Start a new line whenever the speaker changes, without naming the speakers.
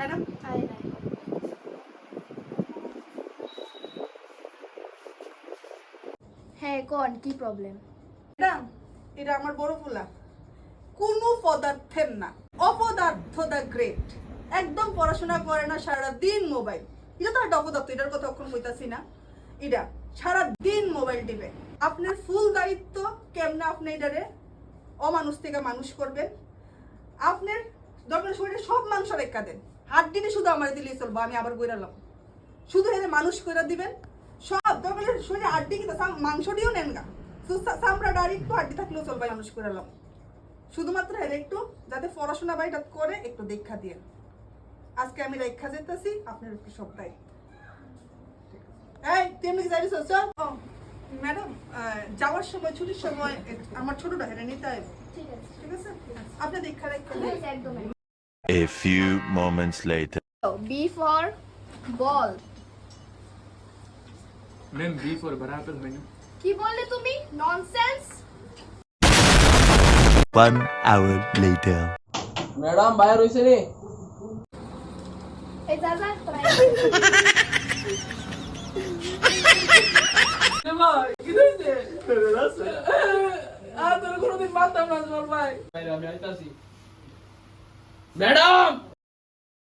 Madam
হ্যাঁ কোন কি প্রবলেম?
ম্যাডাম এটা আমার বড় পোলা, কোনো পদার্থের না, অপদার্থ দা গ্রেট। একদম পড়াশোনা করে না, সারাদিন মোবাইল। এটা তো একটা অপদার্থ, এটার কথা কখন কইতাছি না। এটা সারাদিন মোবাইল টিপে। আপনার ফুল দায়িত্ব কেমনে আপনি এটারে অমানুষ থেকে মানুষ করবেন। আপনার দরকার শরীরে সব মাংস রেখা দেন, হাড্ডিটি শুধু আমার দিলেই চলবো, আমি আবার বইরালাম। শুধু এনে মানুষ করে দিবেন, সব দরকার শরীরে হাড্ডি কিন্তু মাংসটিও নেন গা, চামড়া ডাড়ি একটু হাড্ডি থাকলেও চলবে, মানুষ করে এলাম। শুধুমাত্র এর একটু যাতে পড়াশোনা বাড়িটা করে একটু দেখা দিয়ে। আজকে আমি রেখা যেতেছি, আপনার একটু সব দায়িত্ব। এই তেমনি যাই চল। ম্যাডাম যাওয়ার সময় ছুটির সময় আমার ছোটটা হেরে নিতে হবে।
ঠিক আছে
ঠিক আছে, আপনি দেখা রেখা
একদম।
A few moments later.
B for ball.
Ma'am B for बराबर হয় না
কি বললে তুমি? ননসেন্স।
1 hour later.
ম্যাডাম বাইরে হইছে নি?
এই যা যা তোরা।
ভাই কি হইছে? তোর কোনোদিন মারতাম না ভাই।
বাইরে আমি আইতাছি। ম্যাডাম